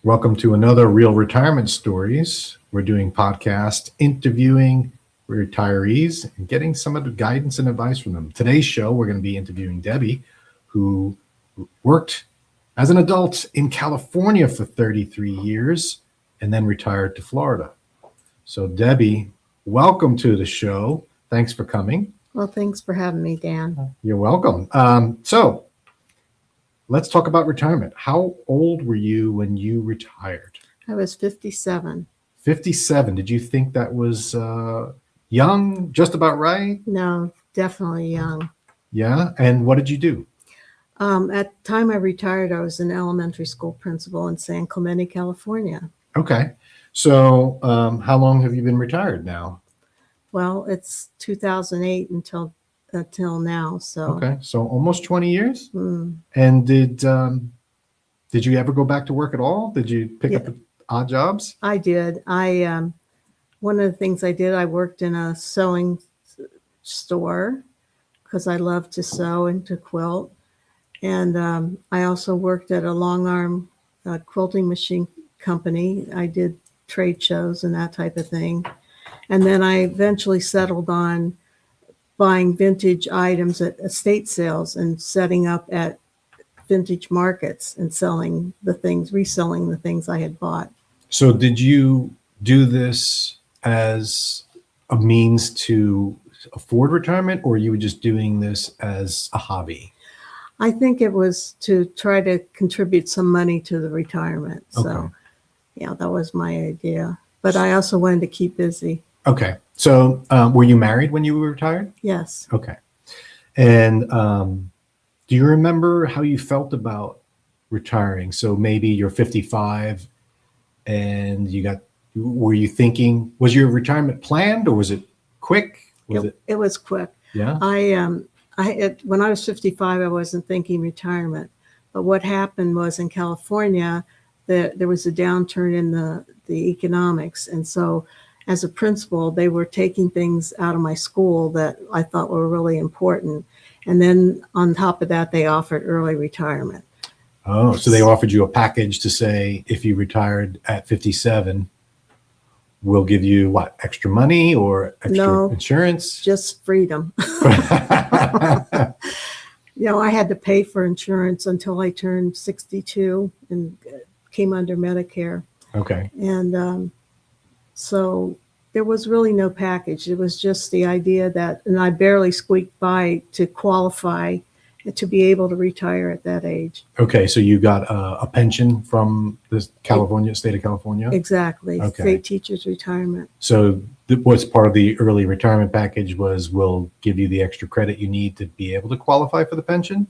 Welcome to another Real Retirement Stories. We're doing podcast interviewing retirees and getting some of the guidance and advice from them. Today's show, we're going to be interviewing Debbie, who worked as an adult in California for 33 years and then retired to Florida. So Debbie, welcome to the show. Thanks for coming. Well, thanks for having me, Dan. You're welcome. So let's talk about retirement. How old were you when you retired? I was 57. 57. Did you think that was young, just about right? No, definitely young. Yeah. And what did you do? At the time I retired, I was an elementary school principal in San Clemente, California. Okay. So how long have you been retired now? Well, it's 2008 until now. So Okay. So almost 20 years. mm, And did you ever go back to work at all? Did you pick up odd jobs? I did. One of the things I did, I worked in a sewing store because I love to sew and to quilt. And I also worked at a long arm quilting machine company. I did trade shows and that type of thing. And then I eventually settled on buying vintage items at estate sales and setting up at vintage markets and selling the things, reselling the things I had bought. So did you do this as a means to afford retirement, or you were just doing this as a hobby? I think it was to try to contribute some money to the retirement. So, Okay. yeah, that was my idea. But I also wanted to keep busy. Okay. So were you married when you were retired? Yes. Okay. And do you remember how you felt about retiring? So maybe you're 55 and were you thinking, was your retirement planned or was it quick? It was quick. Yeah. When I was 55, I wasn't thinking retirement. But what happened was in California, there was a downturn in the economics. And so as a principal, they were taking things out of my school that I thought were really important. And then on top of that, they offered early retirement. Oh, so they offered you a package to say, if you retired at 57, we'll give you what, extra money or extra insurance? Just freedom. I had to pay for insurance until I turned 62 and came under Medicare. Okay. And so there was really no package. It was just the idea that, and I barely squeaked by to qualify to be able to retire at that age. Okay, so you got a pension from the state of California? Exactly. Okay. State teachers retirement. So what's part of the early retirement package we'll give you the extra credit you need to be able to qualify for the pension?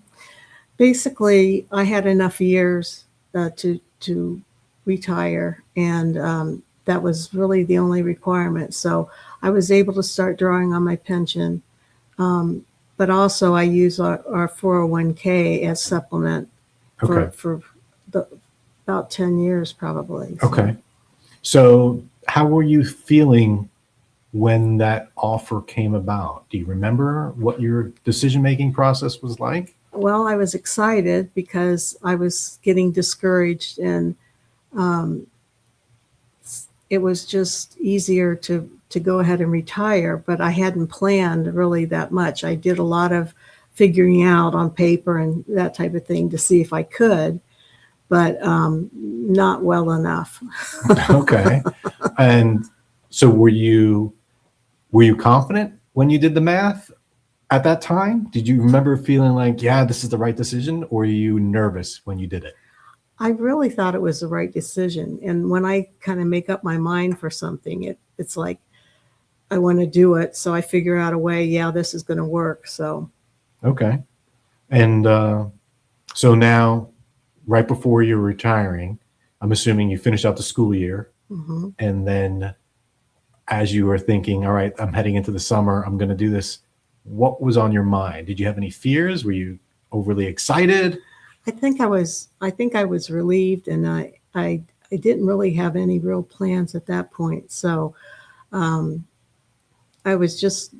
Basically, I had enough years to retire, and that was really the only requirement. So I was able to start drawing on my pension. But also I use our 401k as supplement for about 10 years probably. So. Okay. So how were you feeling when that offer came about? Do you remember what your decision-making process was like? Well, I was excited because I was getting discouraged, and it was just easier to go ahead and retire, but I hadn't planned really that much. I did a lot of figuring out on paper and that type of thing to see if I could, but not well enough. Okay. And so were you confident when you did the math at that time? Did you remember feeling like, yeah, this is the right decision, or were you nervous when you did it? I really thought it was the right decision. And when I kind of make up my mind for something, it's like, I want to do it. So I figure out a way, yeah, this is going to work. So. Okay. And so now, right before you're retiring, I'm assuming you finished out the school year. Mm-hmm. And then as you were thinking, all right, I'm heading into the summer, I'm going to do this. What was on your mind? Did you have any fears? Were you overly excited? I think I was relieved, and I didn't really have any real plans at that point. So I was just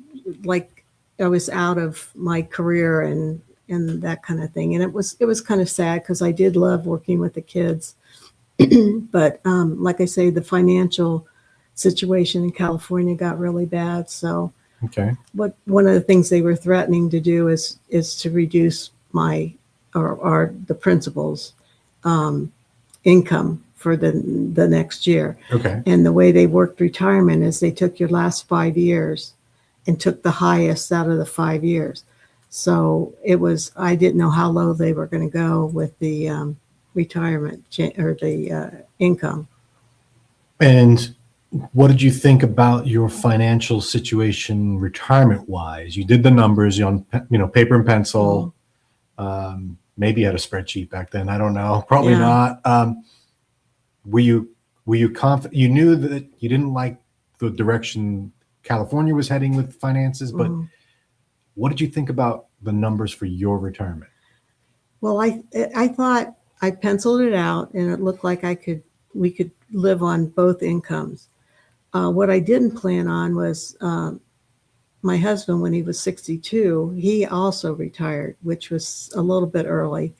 like, I was out of my career and that kind of thing. And it was kind of sad because I did love working with the kids. But like I say, the financial situation in California got really bad. So Okay. one of the things they were threatening to do is to reduce my or the principal's income for the next year. Okay. And the way they worked retirement is they took your last 5 years and took the highest out of the 5 years. So I didn't know how low they were going to go with the retirement or the income. And what did you think about your financial situation retirement wise? You did the numbers on, paper and pencil. Maybe you had a spreadsheet back then. I don't know. Probably not. Were you confident? You knew that you didn't like the direction California was heading with finances, but what did you think about the numbers for your retirement? Well, I thought I penciled it out, and it looked like we could live on both incomes. What I didn't plan on was my husband, when he was 62, he also retired, which was a little bit early,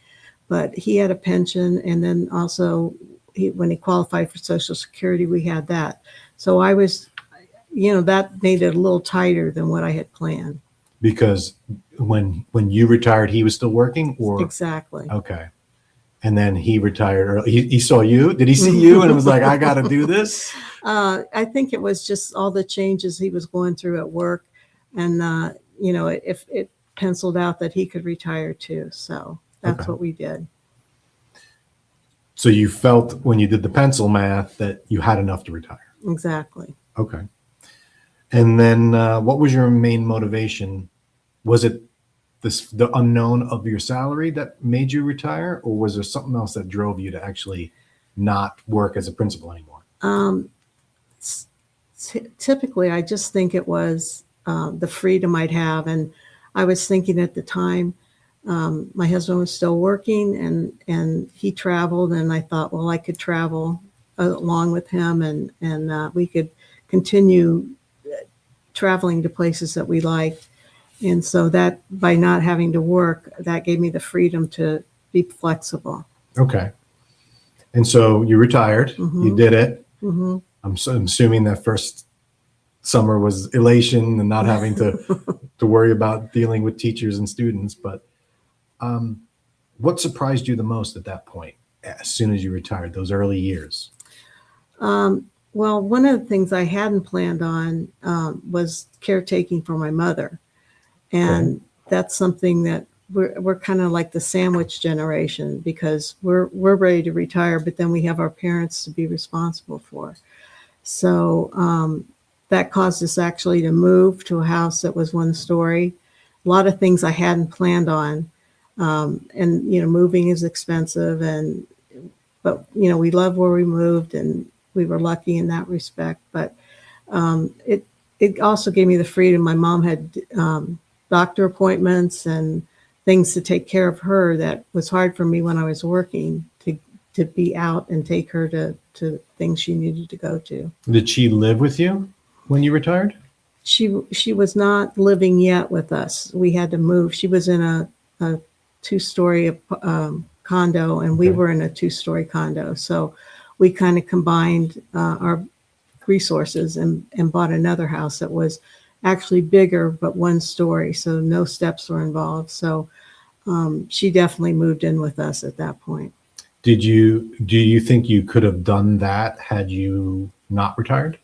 but he had a pension, and then also when he qualified for Social Security, we had that. So I was, that made it a little tighter than what I had planned. Because when you retired, he was still working, or exactly. Okay. And then he retired early. He saw you. Did he see you and it was like, I got to do this? I think it was just all the changes he was going through at work. And, if it penciled out that he could retire too. So that's what we did. So you felt when you did the pencil math that you had enough to retire. Exactly. Okay. And then what was your main motivation? Was it the unknown of your salary that made you retire, or was there something else that drove you to actually not work as a principal anymore? Typically, I just think it was the freedom I'd have. And I was thinking at the time, my husband was still working and he traveled, and I thought, well, I could travel along with him, and we could continue traveling to places that we liked. And so that by not having to work, that gave me the freedom to be flexible. Okay. And so you retired, you did it. I'm assuming that first summer was elation and not having to worry about dealing with teachers and students. But what surprised you the most at that point, as soon as you retired, those early years? Well, one of the things I hadn't planned on was caretaking for my mother. And that's something that we're kind of like the sandwich generation, because we're ready to retire, but then we have our parents to be responsible for. So that caused us actually to move to a house that was 1 story. A lot of things I hadn't planned on. And, moving is expensive, but we love where we moved, and we were lucky in that respect. But it also gave me the freedom. My mom had doctor appointments and things to take care of her that was hard for me when I was working, to be out and take her to things she needed to go to. Did she live with you when you retired? She was not living yet with us. We had to move. She was in a 2-story condo, and we were in a 2-story condo. So we kind of combined our resources and bought another house that was actually bigger, but 1 story. So no steps were involved. So she definitely moved in with us at that point. Do you think you could have done that had you not retired?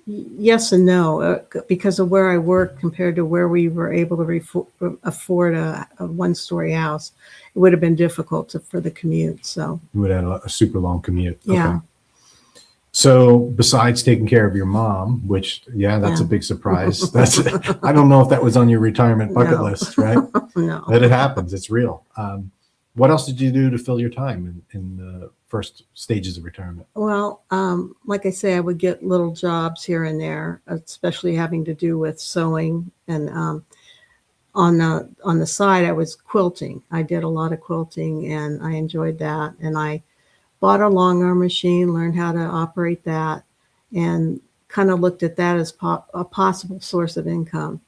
Yes and no, because of where I work compared to where we were able to afford a 1-story house. It would have been difficult for the commute. So You would have had a super long commute. Yeah. Okay. So besides taking care of your mom, which, that's a big surprise. I don't know if that was on your retirement bucket list, right? No. But it happens. It's real. What else did you do to fill your time in the first stages of retirement? Well, like I say, I would get little jobs here and there, especially having to do with sewing. And on the side, I was quilting. I did a lot of quilting, and I enjoyed that. And I bought a long arm machine, learned how to operate that, and kind of looked at that as a possible source of income.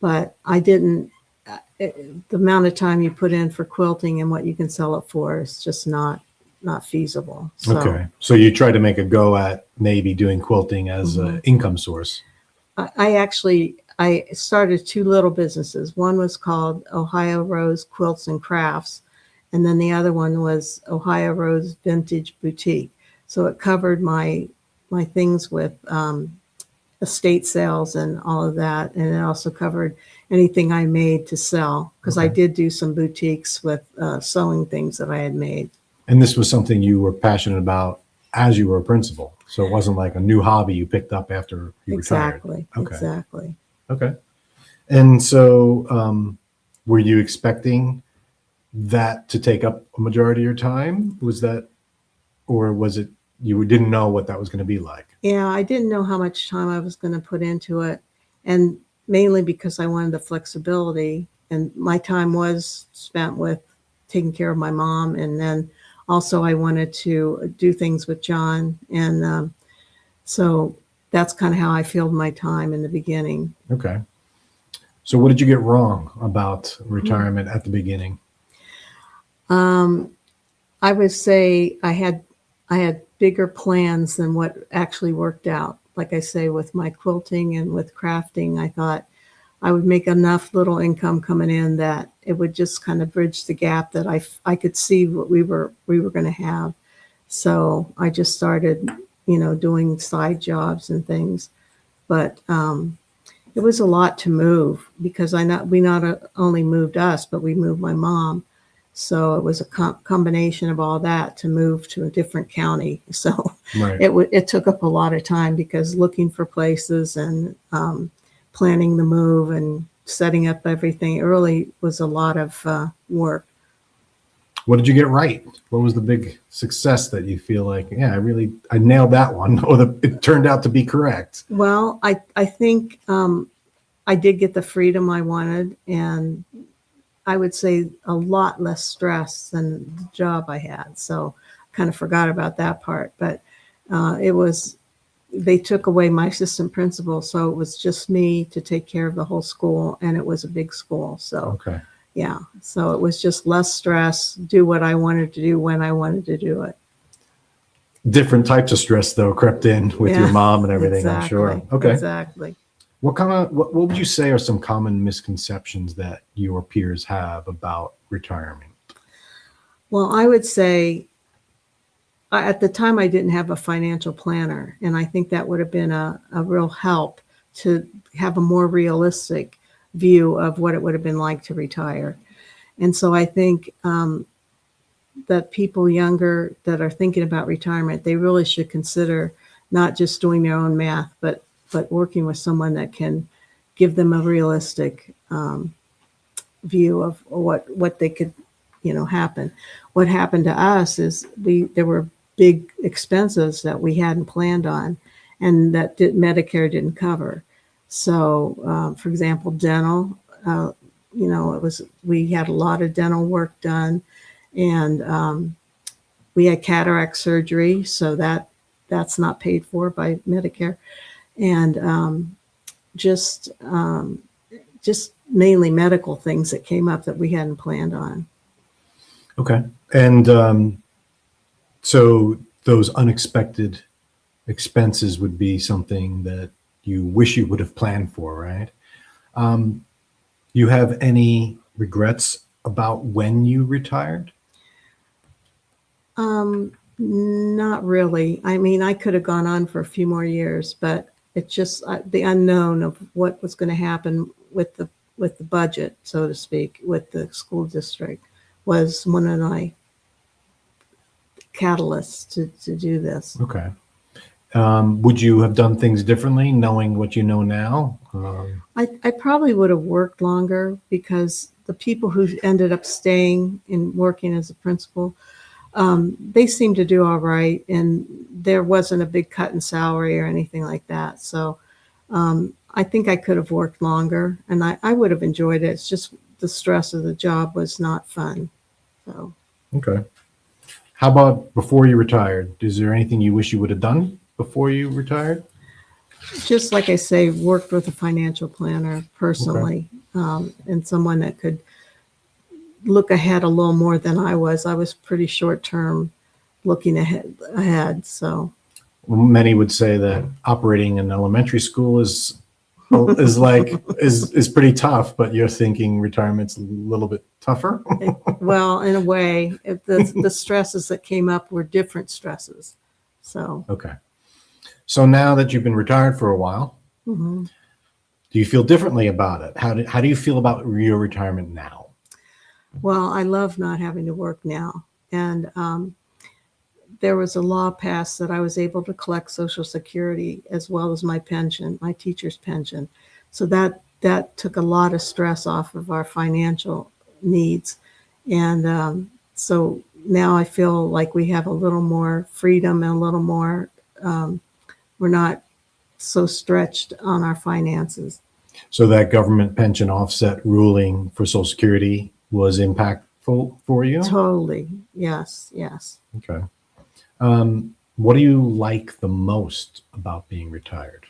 But I didn't the amount of time you put in for quilting and what you can sell it for is just not feasible. So Okay. So you try to make a go at maybe doing quilting as Mhm. an income source. I started two little businesses. One was called Ohio Rose Quilts and Crafts, and then the other one was Ohio Rose Vintage Boutique. So it covered my things with estate sales and all of that, and it also covered anything I made to sell, because I Okay. did do some boutiques with sewing things that I had made. And this was something you were passionate about as you were a principal. So it wasn't like a new hobby you picked up after you retired. Exactly. Okay. Exactly. Okay. And so were you expecting that to take up a majority of your time? Was that, or was it you didn't know what that was going to be like? Yeah, I didn't know how much time I was going to put into it, and mainly because I wanted the flexibility, and my time was spent with taking care of my mom, and then also I wanted to do things with John, and so that's kind of how I filled my time in the beginning. Okay. So what did you get wrong about retirement at the beginning? I would say I had bigger plans than what actually worked out. Like I say, with my quilting and with crafting, I thought I would make enough little income coming in that it would just kind of bridge the gap that I could see what we were going to have. So I just started, doing side jobs and things. But it was a lot to move, because we not only moved us, but we moved my mom. So it was a combination of all that to move to a different county. So Right. it took up a lot of time, because looking for places and planning the move and setting up everything, it really was a lot of work. What did you get right? What was the big success that you feel like, yeah, I nailed that one, or it turned out to be correct? Well, I think I did get the freedom I wanted, and I would say a lot less stress than the job I had. So kind of forgot about that part. But they took away my assistant principal. So it was just me to take care of the whole school, and it was a big school. So Okay. yeah, so it was just less stress, do what I wanted to do when I wanted to do it. Different types of stress though crept in with your Yeah, mom and everything, I'm sure. exactly. Okay. Exactly. What would you say are some common misconceptions that your peers have about retirement? Well, I would say at the time I didn't have a financial planner, and I think that would have been a real help to have a more realistic view of what it would have been like to retire. And so I think that people younger that are thinking about retirement, they really should consider not just doing their own math, but working with someone that can give them a realistic view of what they could, happen. What happened to us is there were big expenses that we hadn't planned on, and that Medicare didn't cover. So, for example, dental, we had a lot of dental work done, and we had cataract surgery, so that's not paid for by Medicare, and just mainly medical things that came up that we hadn't planned on. Okay. And so those unexpected expenses would be something that you wish you would have planned for, right? You have any regrets about when you retired? Not really. I mean, I could have gone on for a few more years, but it's just the unknown of what was going to happen with the budget, so to speak, with the school district was one of my catalysts to do this. Okay. Would you have done things differently knowing what you know now? I probably would have worked longer, because the people who ended up staying and working as a principal, they seemed to do all right, and there wasn't a big cut in salary or anything like that. So I think I could have worked longer, and I would have enjoyed it. It's just the stress of the job was not fun. So Okay. How about before you retired? Is there anything you wish you would have done before you retired? just like I say, worked with a financial planner personally, and someone that could look ahead a little more than I was. I was pretty short term looking ahead. So Many would say that operating an elementary school is pretty tough, but you're thinking retirement's a little bit tougher. well, in a way, the stresses that came up were different stresses. So Okay. So now that you've been retired for a while, mhm. do you feel differently about it? How do you feel about your retirement now? Well, I love not having to work now, and there was a law passed that I was able to collect Social Security as well as my pension, my teacher's pension. So that took a lot of stress off of our financial needs. And so now I feel like we have a little more freedom and a little more, we're not so stretched on our finances. So that government pension offset ruling for Social Security was impactful for you? Totally. Yes. Yes. Okay. What do you like the most about being retired?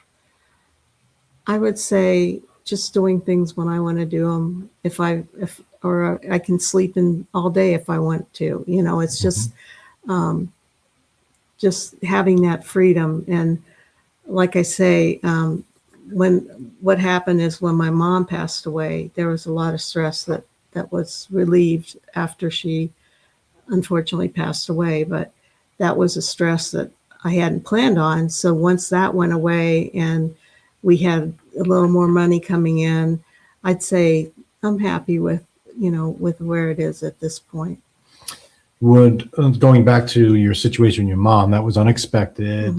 I would say just doing things when I want to do them. Or I can sleep in all day if I want to. It's just having that freedom. And like I say, what happened is when my mom passed away, there was a lot of stress that was relieved after she unfortunately passed away. But that was a stress that I hadn't planned on. So once that went away and we had a little more money coming in, I'd say I'm happy with where it is at this point. Going back to your situation with your mom, that was unexpected.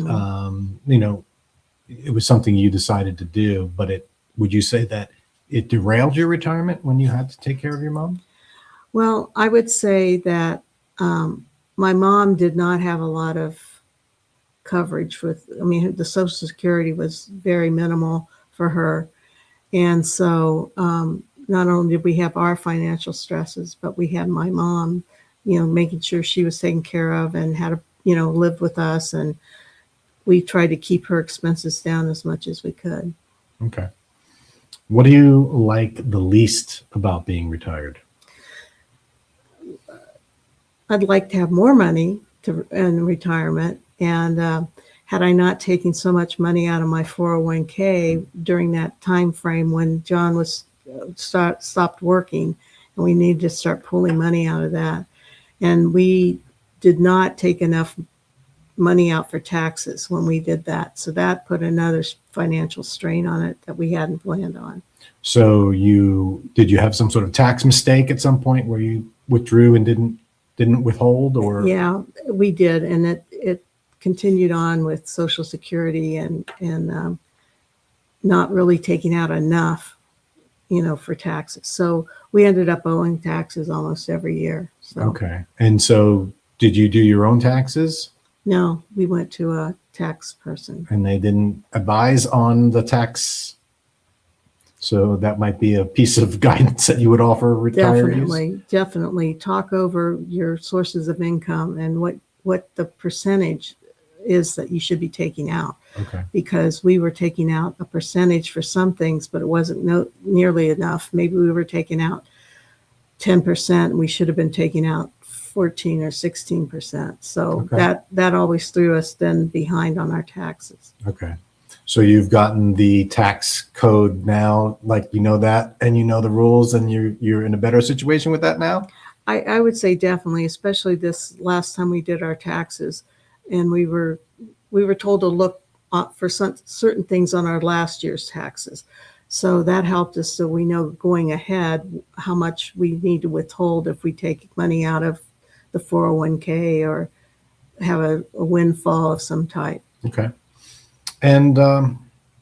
It was something you decided to do, but would you say that it derailed your retirement when you had to take care of your mom? Well, I would say that my mom did not have a lot of coverage the Social Security was very minimal for her. And so not only did we have our financial stresses, but we had my mom, making sure she was taken care of and had to, live with us. And we tried to keep her expenses down as much as we could. Okay. What do you like the least about being retired? I'd like to have more money in retirement. And had I not taken so much money out of my 401k during that time frame when John was stopped working, and we needed to start pulling money out of that. And we did not take enough money out for taxes when we did that. So that put another financial strain on it that we hadn't planned on. So did you have some sort of tax mistake at some point where you withdrew and didn't withhold, or? Yeah, we did. And it continued on with Social Security and not really taking out enough, for taxes. So we ended up owing taxes almost every year. So. Okay. And so did you do your own taxes? No, we went to a tax person. And they didn't advise on the tax. So that might be a piece of guidance that you would offer retirees. Definitely talk over your sources of income and what the percentage is that you should be taking out. Okay. Because we were taking out a percentage for some things, but it wasn't nearly enough. Maybe we were taking out 10%. And we should have been taking out 14 or 16%. So okay. that always threw us then behind on our taxes. Okay. So you've gotten the tax code now, like that, and the rules, and you're in a better situation with that now? I would say definitely, especially this last time we did our taxes, and we were told to look for certain things on our last year's taxes. So that helped us, so we know going ahead how much we need to withhold if we take money out of the 401k or have a windfall of some type. Okay. And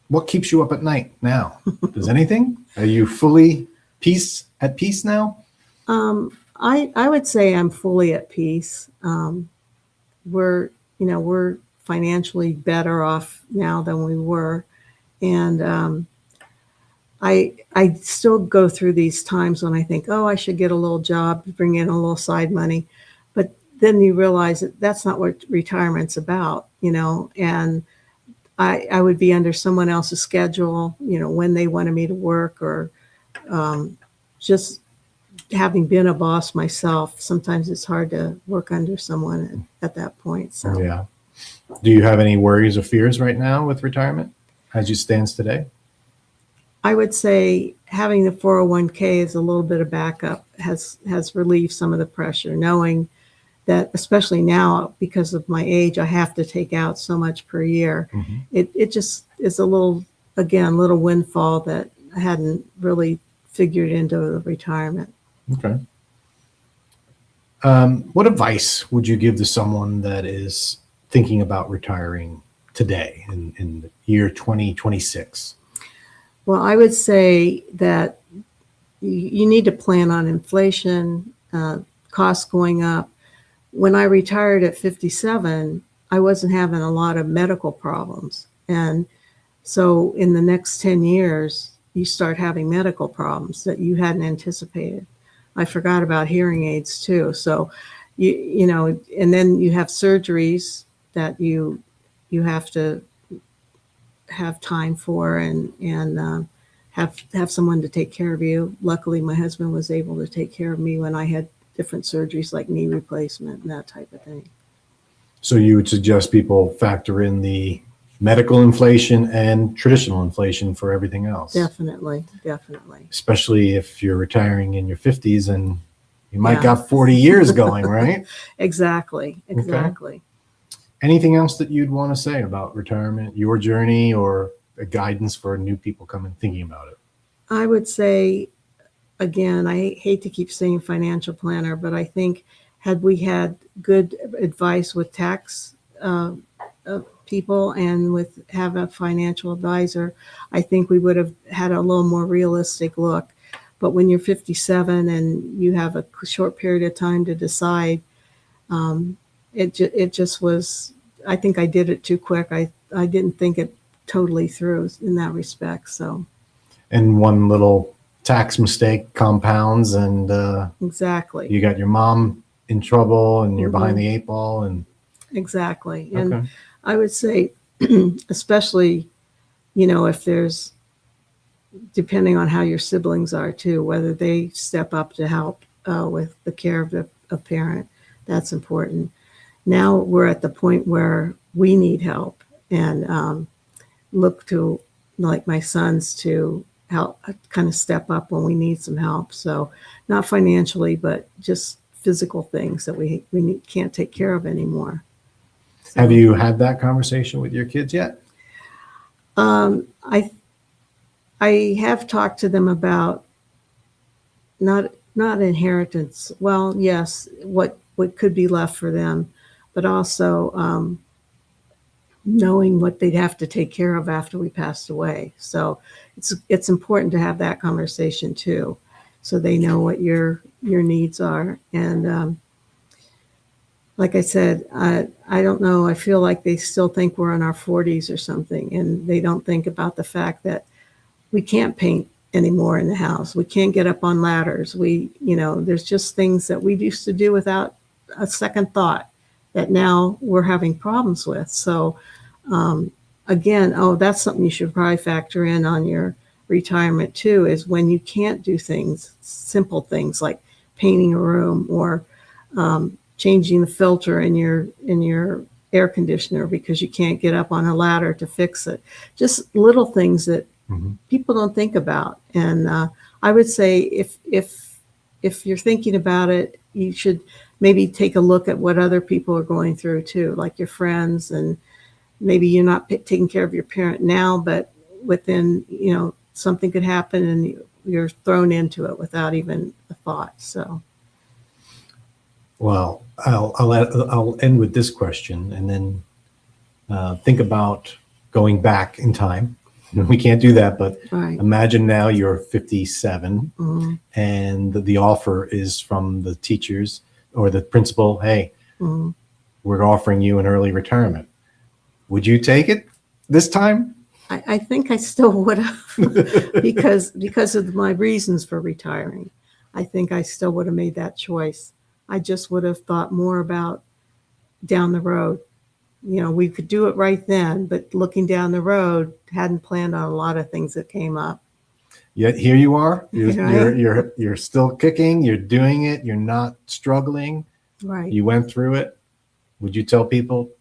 what keeps you up at night now? Does anything? Are you fully at peace now? I would say I'm fully at peace. We're financially better off now than we were. And I still go through these times when I think, oh, I should get a little job, bring in a little side money. But then you realize that that's not what retirement's about, and I would be under someone else's schedule, when they wanted me to work, or just having been a boss myself, sometimes it's hard to work under someone at that point. So Yeah. Do you have any worries or fears right now with retirement as you stands today? I would say having the 401k as a little bit of backup has relieved some of the pressure, knowing that, especially now, because of my age, I have to take out so much per year. Mm-hmm. It just is a little windfall that I hadn't really figured into the retirement. Okay. What advice would you give to someone that is thinking about retiring today in the year 2026? Well, I would say that you need to plan on inflation, costs going up. When I retired at 57, I wasn't having a lot of medical problems. And so in the next 10 years, you start having medical problems that you hadn't anticipated. I forgot about hearing aids too. So, and then you have surgeries that you have to have time for, and have someone to take care of you. Luckily, my husband was able to take care of me when I had different surgeries like knee replacement and that type of thing. So you would suggest people factor in the medical inflation and traditional inflation for everything else? Definitely. Especially if you're retiring in your 50s and you might Yeah. got 40 years going, right? Exactly. Anything else that you'd want to say about retirement, your journey, or a guidance for new people coming thinking about it? I would say, again, I hate to keep saying financial planner, but I think had we had good advice with tax people and have a financial advisor, I think we would have had a little more realistic look. But when you're 57 and you have a short period of time to decide, it just was, I think I did it too quick. I didn't think it totally through in that respect. So, and one little tax mistake compounds, and exactly, you got your mom in trouble, and you're behind the 8 ball, and exactly. Okay. And I would say, especially, if there's, depending on how your siblings are too, whether they step up to help with the care of a parent, that's important. Now we're at the point where we need help, and look to, like, my sons to help kind of step up when we need some help. So not financially, but just physical things that we can't take care of anymore. So, have you had that conversation with your kids yet? I have talked to them about not inheritance. Well, yes, what could be left for them, but also knowing what they'd have to take care of after we passed away. So it's important to have that conversation too, so they know what your needs are. And like I said, I don't know. I feel like they still think we're in our 40s or something, and they don't think about the fact that we can't paint anymore in the house. We can't get up on ladders. There's just things that we used to do without a second thought that now we're having problems with. So again, that's something you should probably factor in on your retirement too, is when you can't do things, simple things like painting a room, or changing the filter in your air conditioner because you can't get up on a ladder to fix it. Just little things that people don't think about. And I would say if you're thinking about it, you should maybe take a look at what other people are going through too, like your friends, and maybe you're not taking care of your parent now, but within, something could happen and you're thrown into it without even a thought. So, well, I'll end with this question, and then think about going back in time. We can't do that, but right. Imagine now you're 57 Mm-hmm. and the offer is from the teachers or the principal, hey, Mm-hmm. we're offering you an early retirement. Would you take it this time? I think I still would have because of my reasons for retiring. I think I still would have made that choice. I just would have thought more about down the road. we could do it right then, but looking down the road, hadn't planned on a lot of things that came up. Yet here you are. Right. You're still kicking. You're doing it. You're not struggling. Right. You went through it. Would you tell people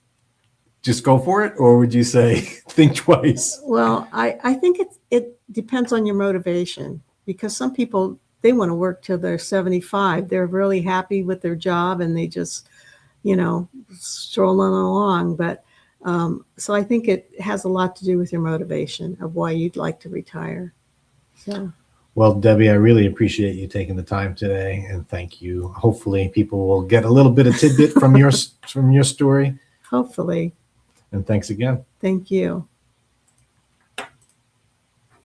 just go for it, or would you say think twice? Well, I think it depends on your motivation, because some people, they want to work till they're 75. They're really happy with their job and they just, strolling along. But so I think it has a lot to do with your motivation of why you'd like to retire. So. Well, Debbie, I really appreciate you taking the time today, and thank you. Hopefully people will get a little bit of tidbit from your story. Hopefully. And thanks again. Thank you.